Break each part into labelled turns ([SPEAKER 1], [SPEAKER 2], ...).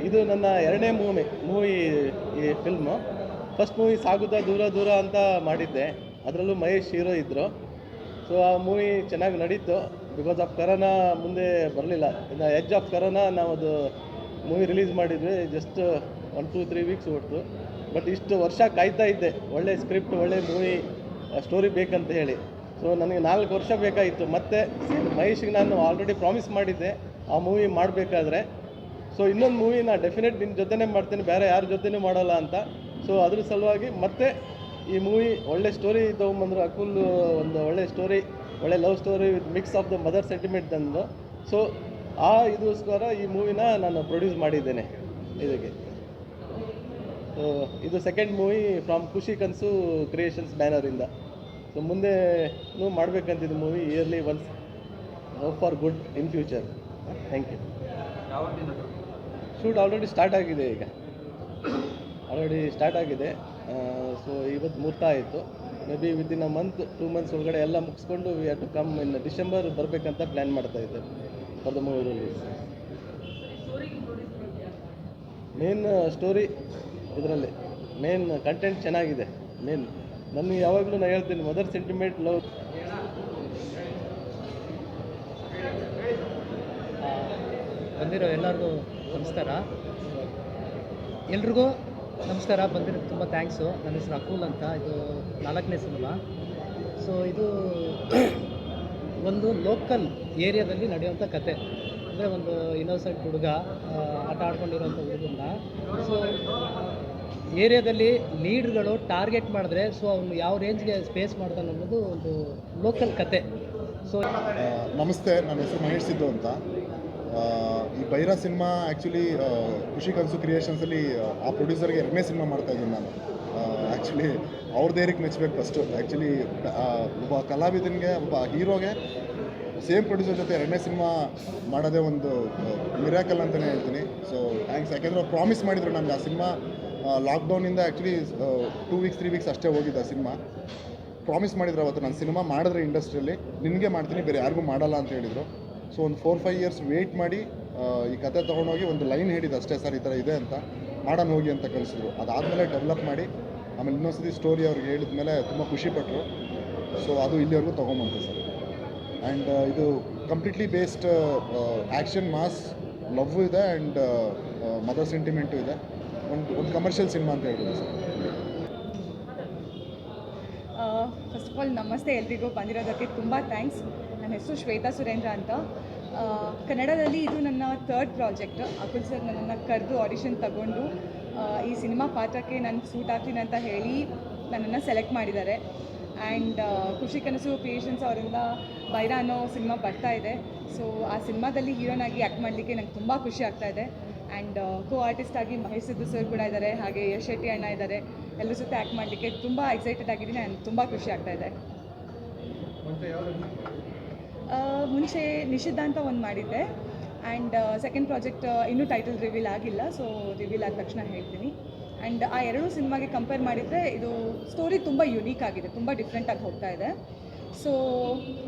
[SPEAKER 1] ಇದು ನನ್ನ ಎರಡನೇ ಮೂವಿ ಈ ಫಿಲ್ಮು. ಫಸ್ಟ್ ಮೂವಿ ಸಾಗುತ್ತಾ ದೂರ ದೂರ ಅಂತ ಮಾಡಿದ್ದೆ. ಅದರಲ್ಲೂ ಮಹೇಶ್ ಹೀರೋ ಇದ್ದರು. ಸೊ ಆ ಮೂವಿ ಚೆನ್ನಾಗಿ ನಡೀತು. ಬಿಕಾಸ್ ಆಫ್ ಕರೋನಾ ಮುಂದೆ ಬರಲಿಲ್ಲ. ಇನ್ನು ಎಡ್ಜ್ ಆಫ್ ಕರೋನಾ ನಾವು ಅದು ಮೂವಿ ರಿಲೀಸ್ ಮಾಡಿದ್ವಿ. ಜಸ್ಟ್ 1-2-3 ವೀಕ್ಸ್ ಹೊರತು. ಬಟ್ ಇಷ್ಟು ವರ್ಷ ಕಾಯ್ತಾ ಇದ್ದೆ, ಒಳ್ಳೆ ಸ್ಕ್ರಿಪ್ಟ್, ಒಳ್ಳೆ ಮೂವಿ ಸ್ಟೋರಿ ಬೇಕಂತ ಹೇಳಿ. ಸೊ ನನಗೆ 4 ವರ್ಷ ಬೇಕಾಯಿತು. ಮತ್ತು ಮಹೇಶ್ಗೆ ನಾನು ಆಲ್ರೆಡಿ ಪ್ರಾಮಿಸ್ ಮಾಡಿದ್ದೆ ಆ ಮೂವಿ ಮಾಡಬೇಕಾದ್ರೆ. ಸೊ ಇನ್ನೊಂದು ಮೂವಿ ನಾನು ಡೆಫಿನೆಟ್ ನಿನ್ನ ಜೊತೆನೇ ಮಾಡ್ತೀನಿ, ಬೇರೆ ಯಾರ ಜೊತೆನೂ ಮಾಡೋಲ್ಲ ಅಂತ. ಸೊ ಅದ್ರ ಸಲುವಾಗಿ ಮತ್ತೆ ಈ ಮೂವಿ ಒಳ್ಳೆ ಸ್ಟೋರಿ ತೊಗೊಂಬಂದರು. ಅಕುಲ್ ಒಂದು ಒಳ್ಳೆ ಸ್ಟೋರಿ, ಒಳ್ಳೆ love story with mix of the mother sentiment ತಂದು. ಸೊ ಇದಕ್ಕೋಸ್ಕರ ಈ ಮೂವಿನ ನಾನು ಪ್ರೊಡ್ಯೂಸ್ ಮಾಡಿದ್ದೇನೆ ಇದಕ್ಕೆ. ಸೊ ಇದು ಸೆಕೆಂಡ್ ಮೂವಿ ಫ್ರಮ್ ಖುಷಿ ಕನಸು ಕ್ರಿಯೇಷನ್ಸ್ ಬ್ಯಾನರಿಂದ. ಸೊ ಮುಂದೆನೂ ಮಾಡಬೇಕಂತಿದ್ದು movie early once, hope for good in future. Thank you. Shoot already start ಆಗಿದೆ, ಈಗ ಆಲ್ರೆಡಿ ಸ್ಟಾರ್ಟ್ ಆಗಿದೆ. ಸೊ ಇವತ್ತು ಮುಹೂರ್ತ ಆಯಿತು. Maybe within a month 2 months ಒಳಗಡೆ ಎಲ್ಲ ಮುಗಿಸ್ಕೊಂಡು we have to come in December ಬರಬೇಕಂತ ಪ್ಲ್ಯಾನ್ ಮಾಡ್ತಾ ಇದ್ದೇವೆ for the movie release. Main story ಇದರಲ್ಲಿ, ಮೇನ್ ಕಂಟೆಂಟ್ ಚೆನ್ನಾಗಿದೆ. ನನಗೆ ಯಾವಾಗಲೂ ನಾನು ಹೇಳ್ತೀನಿ, ಮದರ್ ಸೆಂಟಿಮೆಂಟ್, ಲವ್.
[SPEAKER 2] ಬಂದಿರೋ ಎಲ್ಲರಿಗೂ ನಮಸ್ಕಾರ. ಎಲ್ರಿಗೂ ನಮಸ್ಕಾರ. ಬಂದಿರೋದು ತುಂಬ ಥ್ಯಾಂಕ್ಸು. ನನ್ನ ಹೆಸರು ಅಕುಲ್ ಅಂತ. ಇದು 4ನೇ ಸಿನಿಮಾ. ಸೊ ಇದು ಒಂದು ಲೋಕಲ್ ಏರಿಯಾದಲ್ಲಿ ನಡೆಯುವಂಥ ಕತೆ. ಅಂದರೆ ಒಂದು ಇನ್ನೋಸೆಂಟ್ ಹುಡುಗ ಆಟ ಆಡ್ಕೊಂಡಿರೋಂಥ ಹುಡುಗನ್ನ ಸೊ ಏರಿಯಾದಲ್ಲಿ ಲೀಡ್ಗಳು ಟಾರ್ಗೆಟ್ ಮಾಡಿದ್ರೆ ಸೊ ಅವನು ಯಾವ ರೇಂಜ್ಗೆ ಸ್ಪೇಸ್ ಮಾಡ್ತಾನೆ ಅನ್ನೋದು ಒಂದು ಲೋಕಲ್ ಕತೆ. ಸೊ
[SPEAKER 3] ನಮಸ್ತೆ, ನನ್ನ ಹೆಸರು ಮಹೇಶ್ ಸಿದ್ದು ಅಂತ. ಈ ಬೈರಾ ಸಿನಿಮಾ ಆ್ಯಕ್ಚುಲಿ ಖುಷಿ ಕನಸು ಕ್ರಿಯೇಷನ್ಸಲ್ಲಿ ಆ ಪ್ರೊಡ್ಯೂಸರ್ಗೆ 2ನೇ ಸಿನಿಮಾ ಮಾಡ್ತಾಯಿದ್ದೀನಿ ನಾನು. ಆ್ಯಕ್ಚುಲಿ ಅವ್ರದ್ದು ಏರಿಕೆ ಮೆಚ್ಚಬೇಕು ಫಸ್ಟು. ಆ್ಯಕ್ಚುಲಿ ಒಬ್ಬ ಕಲಾವಿದನಿಗೆ, ಒಬ್ಬ ಹೀರೋಗೆ ಸೇಮ್ ಪ್ರೊಡ್ಯೂಸರ್ ಜೊತೆ 2ನೇ ಸಿನಿಮಾ ಮಾಡೋದೇ ಒಂದು ಮಿರಾಕಲ್ ಅಂತಲೇ ಹೇಳ್ತೀನಿ. So thanks. ಯಾಕೆಂದರೆ ಅವ್ರು ಪ್ರಾಮಿಸ್ ಮಾಡಿದರು ನನಗೆ ಆ ಸಿನಿಮಾ. ಲಾಕ್ಡೌನಿಂದ ಆ್ಯಕ್ಚುಲಿ 2 ವೀಕ್ಸ್ 3 ವೀಕ್ಸ್ ಅಷ್ಟೇ ಹೋಗಿದ್ದ ಆ ಸಿನಿಮಾ. ಪ್ರಾಮಿಸ್ ಮಾಡಿದ್ರು ಅವತ್ತು, ನಾನು ಸಿನಿಮಾ ಮಾಡಿದ್ರೆ ಇಂಡಸ್ಟ್ರಿಯಲ್ಲಿ ನಿನಗೆ ಮಾಡ್ತೀನಿ, ಬೇರೆ ಯಾರಿಗೂ ಮಾಡಲ್ಲ ಅಂತ ಹೇಳಿದರು. ಸೊ ಒಂದು 4-5 ಇಯರ್ಸ್ ವೆಯ್ಟ್ ಮಾಡಿ ಈ ಕತೆ ತೊಗೊಂಡೋಗಿ ಒಂದು ಲೈನ್ ಹೇಳಿದ್ದು ಅಷ್ಟೇ, ಸರ್ ಈ ಥರ ಇದೆ ಅಂತ, ಮಾಡೋಣ ಹೋಗಿ ಅಂತ ಕಳಿಸಿದ್ರು. ಅದಾದಮೇಲೆ ಡೆವಲಪ್ ಮಾಡಿ ಆಮೇಲೆ ಇನ್ನೊಂದ್ಸತಿ ಸ್ಟೋರಿ ಅವ್ರಿಗೆ ಹೇಳಿದ ಮೇಲೆ ತುಂಬ ಖುಷಿಪಟ್ಟರು. ಸೊ ಅದು ಇಲ್ಲಿವರೆಗೂ ತೊಗೊಂಬಂತು ಸರ್. ಆ್ಯಂಡ್ ಇದು completely based action, mass, love ಇದೆ ಆ್ಯಂಡ್ ಮದರ್ ಸೆಂಟಿಮೆಂಟು ಇದೆ. ಒಂದು ಕಮರ್ಷಿಯಲ್ ಸಿನಿಮಾ ಅಂತ ಹೇಳ್ಬೋದು ಸರ್.
[SPEAKER 4] ಫಸ್ಟ್ ಆಫ್ ಆಲ್ ನಮಸ್ತೆ ಎಲ್ರಿಗೂ. ಬಂದಿರೋದಕ್ಕೆ ತುಂಬ ಥ್ಯಾಂಕ್ಸ್. ನನ್ನ ಹೆಸರು ಶ್ವೇತಾ ಸುರೇಂದ್ರ ಅಂತ. ಕನ್ನಡದಲ್ಲಿ ಇದು ನನ್ನ 3rd ಪ್ರಾಜೆಕ್ಟ್. ಅಕುಲ್ ಸರ್ ನನ್ನನ್ನು ಕರೆದು ಆಡಿಷನ್ ತಗೊಂಡು ಈ ಸಿನಿಮಾ ಪಾತ್ರಕ್ಕೆ ನಾನು ಸೂಟ್ ಆಗ್ತೀನಿ ಅಂತ ಹೇಳಿ ನನ್ನನ್ನು ಸೆಲೆಕ್ಟ್ ಮಾಡಿದ್ದಾರೆ. ಆ್ಯಂಡ್ ಖುಷಿ ಕನಸು ಕ್ರಿಯೇಷನ್ಸ್ ಅವರಿಂದ ಬೈರಾ ಅನ್ನೋ ಸಿನಿಮಾ ಬರ್ತಾ ಇದೆ. ಸೊ ಆ ಸಿನಿಮಾದಲ್ಲಿ ಹೀರೋನಾಗಿ ಆ್ಯಕ್ಟ್ ಮಾಡಲಿಕ್ಕೆ ನಂಗೆ ತುಂಬ ಖುಷಿ ಆಗ್ತಾಯಿದೆ. ಆ್ಯಂಡ್ ಕೋ ಆರ್ಟಿಸ್ಟ್ ಆಗಿ ಮಹೇಶ್ ಸಿದ್ದು ಸರ್ ಕೂಡ ಇದ್ದಾರೆ, ಹಾಗೆ ಯಶ್ ಶೆಟ್ಟಿ ಅಣ್ಣ ಇದ್ದಾರೆ. ಎಲ್ಲರ ಜೊತೆ ಆ್ಯಕ್ಟ್ ಮಾಡಲಿಕ್ಕೆ ತುಂಬ ಎಕ್ಸೈಟೆಡ್ ಆಗಿದ್ದೀನಿ. ನನಗೆ ತುಂಬ ಖುಷಿ ಆಗ್ತಾಯಿದೆ. ಮುಂಚೆ ನಿಷಿದ್ಧ ಅಂತ ಒಂದು ಮಾಡಿದ್ದೆ. ಆ್ಯಂಡ್ ಸೆಕೆಂಡ್ ಪ್ರಾಜೆಕ್ಟ್ ಇನ್ನೂ ಟೈಟಲ್ ರಿವೀಲ್ ಆಗಿಲ್ಲ. ಸೊ ರಿವೀಲ್ ಆದ ತಕ್ಷಣ ಹೇಳ್ತೀನಿ. ಆ್ಯಂಡ್ ಆ 2 ಸಿನಿಮಾಗೆ ಕಂಪೇರ್ ಮಾಡಿದರೆ ಇದು ಸ್ಟೋರಿ ತುಂಬ ಯುನೀಕ್ ಆಗಿದೆ, ತುಂಬ ಡಿಫ್ರೆಂಟಾಗಿ ಹೋಗ್ತಾ ಇದೆ. ಸೊ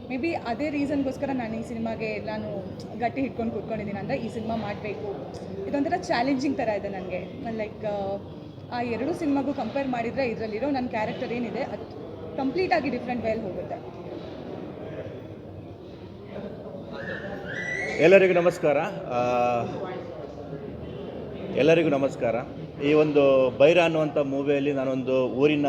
[SPEAKER 4] ಮೇ ಬಿ ಅದೇ ರೀಸನ್ಗೋಸ್ಕರ ನಾನು ಈ ಸಿನಿಮಾಗೆ ನಾನು ಗಟ್ಟಿ ಹಿಡ್ಕೊಂಡು ಕೂತ್ಕೊಂಡಿದ್ದೀನಿ. ಅಂದರೆ ಈ ಸಿನಿಮಾ ಮಾಡಬೇಕು, ಇದೊಂಥರ ಚಾಲೆಂಜಿಂಗ್ ಥರ ಇದೆ ನನಗೆ. ಲೈಕ್ ಆ 2 ಸಿನಿಮಾಗೂ ಕಂಪೇರ್ ಮಾಡಿದರೆ ಇದರಲ್ಲಿರೋ ನನ್ನ ಕ್ಯಾರೆಕ್ಟರ್ ಏನಿದೆ ಅದು ಕಂಪ್ಲೀಟಾಗಿ ಡಿಫ್ರೆಂಟ್ ವೇಲ್ ಹೋಗುತ್ತೆ.
[SPEAKER 5] ಎಲ್ಲರಿಗೂ ನಮಸ್ಕಾರ. ಈ ಒಂದು ಬೈರಾ ಅನ್ನುವಂಥ ಮೂವಿಯಲ್ಲಿ ನಾನೊಂದು ಊರಿನ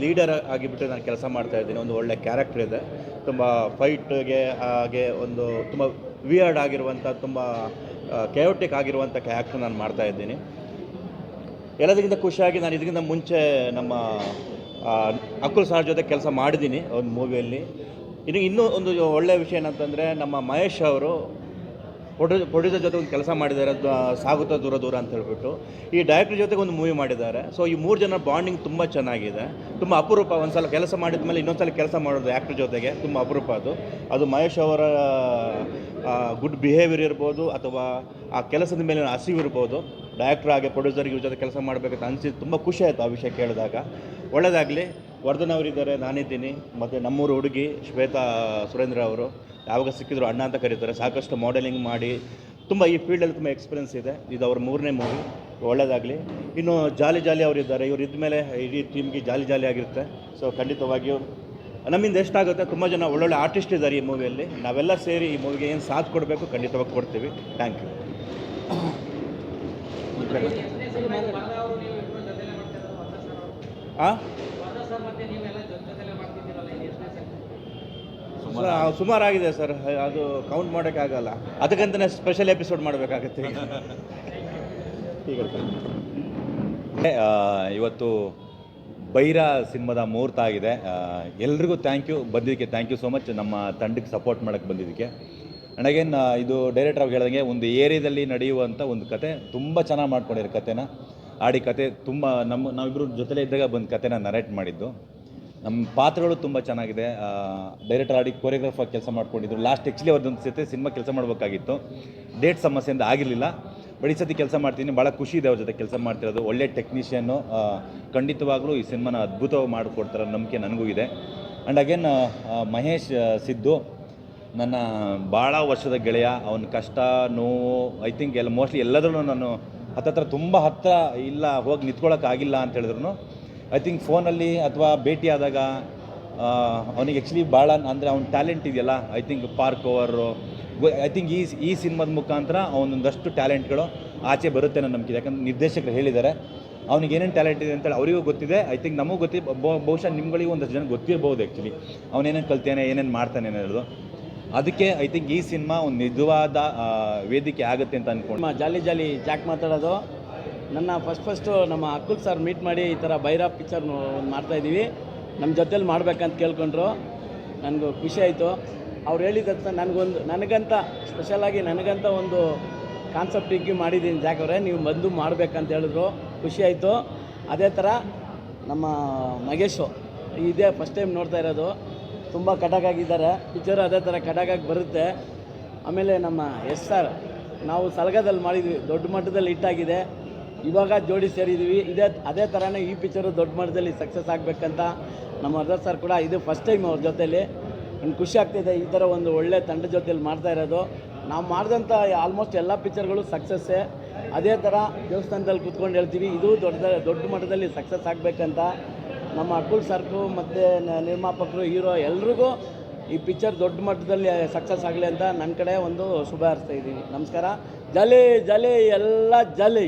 [SPEAKER 5] ಲೀಡರ್ ಆಗಿಬಿಟ್ಟು ನಾನು ಕೆಲಸ ಮಾಡ್ತಾಯಿದ್ದೀನಿ. ಒಂದು ಒಳ್ಳೆ ಕ್ಯಾರೆಕ್ಟರ್ ಇದೆ, ತುಂಬ ಫೈಟ್ಗೆ, ಹಾಗೆ ಒಂದು ತುಂಬ ವಿಯರ್ಡ್ ಆಗಿರುವಂಥ, ತುಂಬ ಕೆಯೋಟಿಕ್ ಆಗಿರುವಂಥ ಕ್ಯಾರೆಕ್ಟರ್ ನಾನು ಮಾಡ್ತಾಯಿದ್ದೀನಿ. ಎಲ್ಲದಕ್ಕಿಂತ ಖುಷಿಯಾಗಿ ನಾನು ಇದಕ್ಕಿಂತ ಮುಂಚೆ ನಮ್ಮ ಅಕುಲ್ ಸರ್ ಜೊತೆ ಕೆಲಸ ಮಾಡಿದ್ದೀನಿ ಒಂದು ಮೂವಿಯಲ್ಲಿ. ಇನ್ನೂ ಒಂದು ಒಳ್ಳೆಯ ವಿಷಯ ಏನಂತಂದರೆ, ನಮ್ಮ ಮಹೇಶ್ ಅವರು ಪ್ರೊಡ್ಯೂಸರ್ ಜೊತೆ ಒಂದು ಕೆಲಸ ಮಾಡಿದ್ದಾರೆ, ಸಾಗುತ್ತಾ ದೂರ ದೂರ ಅಂತ ಹೇಳ್ಬಿಟ್ಟು. ಈ ಡೈರೆಕ್ಟರ್ ಜೊತೆಗೆ ಒಂದು ಮೂವಿ ಮಾಡಿದ್ದಾರೆ. ಸೊ ಈ 3 ಜನ ಬಾಂಡಿಂಗ್ ತುಂಬ ಚೆನ್ನಾಗಿದೆ, ತುಂಬ ಅಪರೂಪ. ಒಂದು ಸಲ ಕೆಲಸ ಮಾಡಿದ ಮೇಲೆ ಇನ್ನೊಂದು ಸಲ ಕೆಲಸ ಮಾಡೋದು ಆ್ಯಕ್ಟರ್ ಜೊತೆಗೆ ತುಂಬ ಅಪರೂಪ. ಅದು ಮಹೇಶ್ ಅವರ ಗುಡ್ ಬಿಹೇವಿಯರ್ ಇರ್ಬೋದು, ಅಥವಾ ಆ ಕೆಲಸದ ಮೇಲೆ ಹಸಿವು ಇರ್ಬೋದು. ಡೈರೆಕ್ಟ್ರ್ ಹಾಗೆ ಪ್ರೊಡ್ಯೂಸರ್ಗೆ ಇವ್ರ ಜೊತೆ ಕೆಲಸ ಮಾಡಬೇಕಂತ ಅನಿಸಿದ್ದು ತುಂಬ ಖುಷಿ ಆಯಿತು ಆ ವಿಷಯ ಕೇಳಿದಾಗ. ಒಳ್ಳೆಯದಾಗಲಿ. ವರ್ಧನ್ ಅವರಿದ್ದಾರೆ, ನಾನಿದ್ದೀನಿ, ಮತ್ತು ನಮ್ಮೂರು ಹುಡುಗಿ ಶ್ವೇತಾ ಸುರೇಂದ್ರ ಅವರು. ಯಾವಾಗ ಸಿಕ್ಕಿದ್ರು ಅಣ್ಣ ಅಂತ ಕರೀತಾರೆ. ಸಾಕಷ್ಟು ಮಾಡೆಲಿಂಗ್ ಮಾಡಿ ತುಂಬ ಈ ಫೀಲ್ಡಲ್ಲಿ ತುಂಬ ಎಕ್ಸ್ಪೀರಿಯನ್ಸ್ ಇದೆ. ಇದು ಅವ್ರ 3ನೇ ಮೂವಿ, ಒಳ್ಳೆಯದಾಗಲಿ. ಇನ್ನು ಜಾಲಿ ಜಾಲಿ ಅವರಿದ್ದಾರೆ, ಇವ್ರು ಇದ್ದ ಮೇಲೆ ಇಡೀ ಟೀಮ್ಗೆ ಜಾಲಿ ಜಾಲಿ ಆಗಿರುತ್ತೆ. ಸೊ ಖಂಡಿತವಾಗಿಯೂ ನಮ್ಮಿಂದ ಎಷ್ಟಾಗುತ್ತೆ, ತುಂಬ ಜನ ಒಳ್ಳೊಳ್ಳೆ ಆರ್ಟಿಸ್ಟ್ ಇದ್ದಾರೆ ಈ ಮೂವಿಯಲ್ಲಿ. ನಾವೆಲ್ಲ ಸೇರಿ ಈ ಮೂವಿಗೆ ಏನು ಸಾಥ್ ಕೊಡಬೇಕು ಖಂಡಿತವಾಗಿ ಕೊಡ್ತೀವಿ. Thank you. ಸುಮಾರಾಗಿದೆ ಸರ್, ಅದು ಕೌಂಟ್ ಮಾಡೋಕ್ಕಾಗಲ್ಲ. ಅದಕ್ಕಂತಲೇ ಸ್ಪೆಷಲ್ ಎಪಿಸೋಡ್ ಮಾಡಬೇಕಾಗತ್ತೆ ಈಗ.
[SPEAKER 6] ಇವತ್ತು ಬೈರ ಸಿನಿಮಾದ ಮುಹೂರ್ತ ಆಗಿದೆ. ಎಲ್ರಿಗೂ ಥ್ಯಾಂಕ್ ಯು, ಬಂದಿದ್ದಕ್ಕೆ ಥ್ಯಾಂಕ್ ಯು ಸೋ ಮಚ್. ನಮ್ಮ ತಂಡಕ್ಕೆ ಸಪೋರ್ಟ್ ಮಾಡೋಕ್ಕೆ ಬಂದಿದ್ದಕ್ಕೆ. ಆ್ಯಂಡ್ ಅಗೇನ್ ಇದು ಡೈರೆಕ್ಟರ್ ಅವ್ರು ಹೇಳ್ದಂಗೆ ಒಂದು ಏರಿಯಾದಲ್ಲಿ ನಡೆಯುವಂಥ ಒಂದು ಕತೆ, ತುಂಬ ಚೆನ್ನಾಗಿ ಮಾಡ್ಕೊಂಡಿರೋ ಕತೆನ ಆಡಿ ಕತೆ ತುಂಬ ನಾವಿಬ್ಬರು ಜೊತೆಲೇ ಇದ್ದಾಗ ಬಂದು ಕತೆನ ನರೇಟ್ ಮಾಡಿದ್ದು. ನಮ್ಮ ಪಾತ್ರಗಳು ತುಂಬ ಚೆನ್ನಾಗಿದೆ. ಡೈರೆಕ್ಟರ್ ಆಡಿ ಕೊರಿಯೋಗ್ರಾಫರ್ ಕೆಲಸ ಮಾಡ್ಕೊಂಡಿದ್ರು. ಲಾಸ್ಟ್ ಆ್ಯಕ್ಚುಲಿ ಅವ್ರದ್ದೊಂದು ಸತಿ ಸಿನಿಮಾ ಕೆಲಸ ಮಾಡಬೇಕಾಗಿತ್ತು, ಡೇಟ್ ಸಮಸ್ಯೆಯಿಂದ ಆಗಿರಲಿಲ್ಲ. ಬಟ್ ಈ ಸತಿ ಕೆಲಸ ಮಾಡ್ತೀನಿ, ಭಾಳ ಖುಷಿ ಇದೆ ಅವ್ರ ಜೊತೆ ಕೆಲಸ ಮಾಡ್ತಿರೋದು. ಒಳ್ಳೆ ಟೆಕ್ನಿಷಿಯನ್ನು, ಖಂಡಿತವಾಗ್ಲೂ ಈ ಸಿನಿಮಾನ ಅದ್ಭುತವಾಗಿ ಮಾಡಿಕೊಡ್ತಾರೋ ನಂಬಿಕೆ ನನಗೂ ಇದೆ. ಆ್ಯಂಡ್ ಅಗೇನ್ ಮಹೇಶ್ ಸಿದ್ದು ನನ್ನ ಭಾಳ ವರ್ಷದ ಗೆಳೆಯ. ಅವನ ಕಷ್ಟ ನೋವು ಐ ಥಿಂಕ್ ಮೋಸ್ಟ್ಲಿ ಎಲ್ಲದರಲ್ಲೂ ನಾನು ಹತ್ತತ್ರ ತುಂಬ ಹತ್ತಿರ ಇಲ್ಲ, ಹೋಗಿ ನಿಂತ್ಕೊಳ್ಳೋಕ್ಕಾಗಿಲ್ಲ ಅಂತ ಹೇಳಿದ್ರು ಐ ಥಿಂಕ್ ಫೋನಲ್ಲಿ ಅಥವಾ ಭೇಟಿ ಆದಾಗ ಅವನಿಗೆ ಆ್ಯಕ್ಚುಲಿ ಭಾಳ ಅಂದರೆ ಅವ್ನ ಟ್ಯಾಲೆಂಟ್ ಇದೆಯಲ್ಲ, I think park over I think ಈ ಸಿನಿಮಾದ ಮುಖಾಂತರ ಅವನೊಂದಷ್ಟು ಟ್ಯಾಲೆಂಟ್ಗಳು ಆಚೆ ಬರುತ್ತೆ ಅನ್ನೋ ನಂಬಿಕೆ. ಯಾಕಂದರೆ ನಿರ್ದೇಶಕರು ಹೇಳಿದ್ದಾರೆ ಅವ್ನಿಗೆ ಏನೇನು ಟ್ಯಾಲೆಂಟ್ ಇದೆ ಅಂತೇಳಿ ಅವರಿಗೂ ಗೊತ್ತಿದೆ. ಐ ಥಿಂಕ್ ನಮಗೂ ಬಹುಶಃ ನಿಮ್ಗಳಿಗೂ ಒಂದಷ್ಟು ಜನ ಗೊತ್ತಿರ್ಬೋದು ಆ್ಯಕ್ಚುಲಿ ಅವನೇನೇನು ಕಲ್ತಾನೆ, ಏನೇನು ಮಾಡ್ತಾನೆ ಅನ್ನೋದು. ಅದಕ್ಕೆ ಐ ಥಿಂಕ್ ಈ ಸಿನಿಮಾ ಒಂದು ನಿಜವಾದ ವೇದಿಕೆ ಆಗುತ್ತೆ ಅಂತ ಅಂದ್ಕೊಂಡು.
[SPEAKER 7] ಜಾಲಿ ಜಾಲಿ ಜಾಕ್ ಮಾತಾಡೋದು. ನನ್ನ ಫಸ್ಟು ನಮ್ಮ ಅಕುಲ್ ಸರ್ ಮೀಟ್ ಮಾಡಿ ಈ ಥರ ಬೈರಾ ಪಿಕ್ಚರ್ ಒಂದು ಮಾಡ್ತಾಯಿದ್ದೀವಿ, ನಮ್ಮ ಜೊತೇಲಿ ಮಾಡ್ಬೇಕಂತ ಕೇಳ್ಕೊಂಡ್ರು. ನನಗೂ ಖುಷಿ ಆಯಿತು. ಅವ್ರು ಹೇಳಿದಂತ ನನಗಂತ ಸ್ಪೆಷಲಾಗಿ ನನಗಂತ ಒಂದು ಕಾನ್ಸೆಪ್ಟ್ ಇಕ್ಕಿ ಮಾಡಿದ್ದೀನಿ ಜಾಕ್ ಅವರೇ, ನೀವು ಬಂದು ಮಾಡಬೇಕಂತ ಹೇಳಿದ್ರು. ಖುಷಿ ಆಯಿತು. ಅದೇ ಥರ ನಮ್ಮ ಮಗೇಶು ಇದೇ ಫಸ್ಟ್ ಟೈಮ್ ನೋಡ್ತಾ ಇರೋದು, ತುಂಬ ಕಟಾಗಾಗಿದ್ದಾರೆ. ಪಿಕ್ಚರು ಅದೇ ಥರ ಕಟಾಗಾಗಿ ಬರುತ್ತೆ. ಆಮೇಲೆ ನಮ್ಮ ಎಸ್ ಸರ್, ನಾವು ಸಲಗದಲ್ಲಿ ಮಾಡಿದ್ವಿ, ದೊಡ್ಡ ಮಟ್ಟದಲ್ಲಿ ಹಿಟ್ಟಾಗಿದೆ. ಇವಾಗ ಜೋಡಿ ಸೇರಿದ್ದೀವಿ. ಅದೇ ಥರನೇ ಈ ಪಿಕ್ಚರು ದೊಡ್ಡ ಮಟ್ಟದಲ್ಲಿ ಸಕ್ಸಸ್ ಆಗಬೇಕಂತ ನಮ್ಮ ಅರ್ಧರ್ ಸರ್ ಕೂಡ ಇದು ಫಸ್ಟ್ ಟೈಮ್ ಅವ್ರ ಜೊತೇಲಿ. ನನಗೆ ಖುಷಿ ಆಗ್ತಿದೆ ಈ ಥರ ಒಂದು ಒಳ್ಳೆ ತಂಡ ಜೊತೇಲಿ ಮಾಡ್ತಾ ಇರೋದು. ನಾವು ಮಾಡಿದಂಥ ಆಲ್ಮೋಸ್ಟ್ ಎಲ್ಲ ಪಿಕ್ಚರ್ಗಳು ಸಕ್ಸಸ್ಸೇ. ಅದೇ ಥರ ದೇವಸ್ಥಾನದಲ್ಲಿ ಕೂತ್ಕೊಂಡು ಹೇಳ್ತೀವಿ, ಇದು ದೊಡ್ಡ ಮಟ್ಟದಲ್ಲಿ ಸಕ್ಸಸ್ ಆಗಬೇಕಂತ ನಮ್ಮ ಅಕುಲ್ ಸರ್ಕು ಮತ್ತು ನಿರ್ಮಾಪಕರು, ಹೀರೋ ಎಲ್ರಿಗೂ ಈ ಪಿಕ್ಚರ್ ದೊಡ್ಡ ಮಟ್ಟದಲ್ಲಿ ಸಕ್ಸಸ್ ಆಗಲಿ ಅಂತ ನನ್ನ ಕಡೆ ಒಂದು ಶುಭ ಹಾರೈಸ್ತಾ ಇದ್ದೀನಿ. ನಮಸ್ಕಾರ. ಜಾಲಿ ಜಾಲಿ ಎಲ್ಲ ಜಾಲಿ.